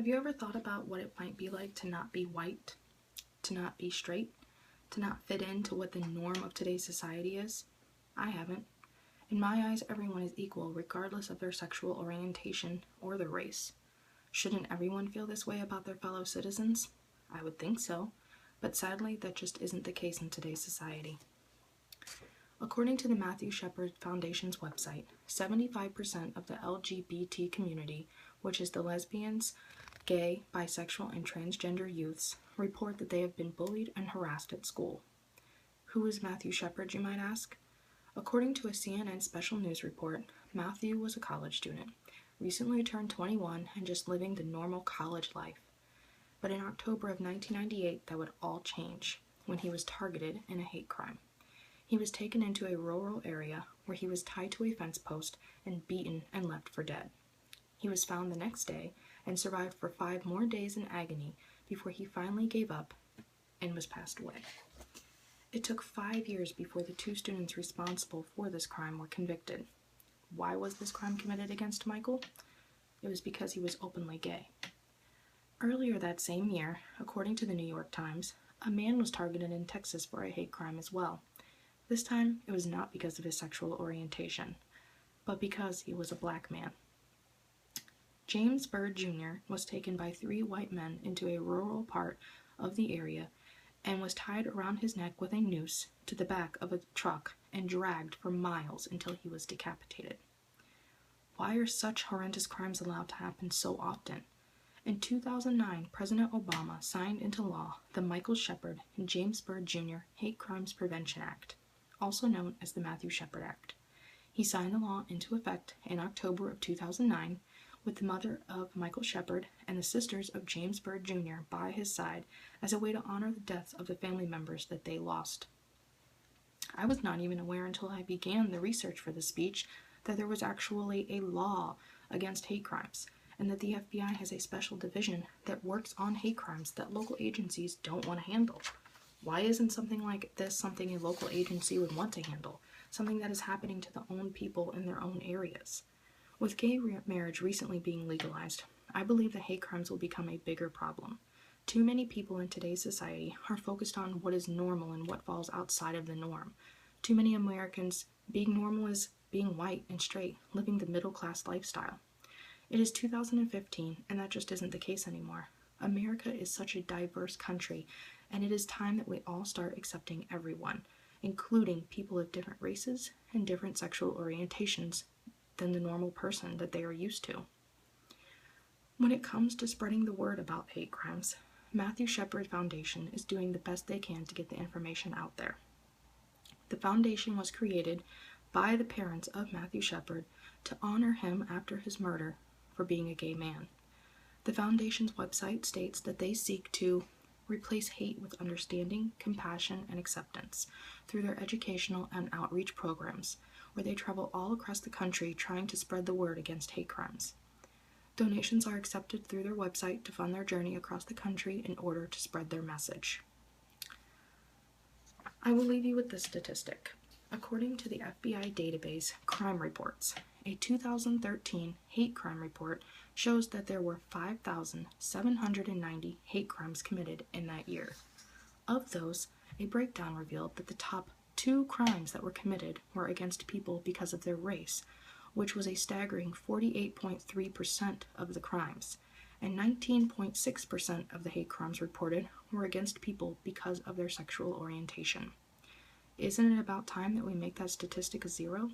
Have you ever thought about what it might be like to not be white, to not be straight, to not fit into what the norm of today's society is? I haven't. In my eyes, everyone is equal regardless of their sexual orientation or their race. Shouldn't everyone feel this way about their fellow citizens? I would think so, but sadly that just isn't the case in today's society. According to the Matthew Shepard Foundation's website, 75% of the LGBT community, which is the lesbians, gay, bisexual, and transgender youths, report that they have been bullied and harassed at school. Who is Matthew Shepard, you might ask? According to a CNN special news report, Matthew was a college student, recently turned 21 and just living the normal college life. But in October of 1998, that would all change when he was targeted in a hate crime. He was taken into a rural area where he was tied to a fence post and beaten and left for dead. He was found the next day and survived for 5 more days in agony before he finally gave up and was passed away. It took 5 years before the 2 students responsible for this crime were convicted. Why was this crime committed against Michael? It was because he was openly gay. Earlier that same year, according to the New York Times, a man was targeted in Texas for a hate crime as well. This time, it was not because of his sexual orientation, but because he was a black man. James Byrd Jr. was taken by 3 white men into a rural part of the area and was tied around his neck with a noose to the back of a truck and dragged for miles until he was decapitated. Why are such horrendous crimes allowed to happen so often? In 2009, President Obama signed into law the Michael Shepard and James Byrd Jr. Hate Crimes Prevention Act, also known as the Matthew Shepard Act. He signed the law into effect in October of 2009 with the mother of Michael Shepard and the sisters of James Byrd Jr. by his side as a way to honor the deaths of the family members that they lost. I was not even aware until I began the research for this speech that there was actually a law against hate crimes, and that the FBI has a special division that works on hate crimes that local agencies don't want to handle. Why isn't something like this something a local agency would want to handle? Something that is happening to the own people in their own areas. With gay marriage recently being legalized, I believe that hate crimes will become a bigger problem. Too many people in today's society are focused on what is normal and what falls outside of the norm. Too many Americans being normal is being white and straight, living the middle-class lifestyle. It is 2015, and that just isn't the case anymore. America is such a diverse country, and it is time that we all start accepting everyone, including people of different races and different sexual orientations than the normal person that they are used to. When it comes to spreading the word about hate crimes, Matthew Shepard Foundation is doing the best they can to get the information out there. The foundation was created by the parents of Matthew Shepard to honor him after his murder for being a gay man. The foundation's website states that they seek to replace hate with understanding, compassion, and acceptance through their educational and outreach programs, where they travel all across the country trying to spread the word against hate crimes. Donations are accepted through their website to fund their journey across the country in order to spread their message. I will leave you with this statistic. According to the FBI database Crime Reports, a 2013 hate crime report shows that there were 5,790 hate crimes committed in that year. Of those, a breakdown revealed that the top 2 crimes that were committed were against people because of their race, which was a staggering 48.3% of the crimes, and 19.6% of the hate crimes reported were against people because of their sexual orientation. Isn't it about time that we make that statistic a 0?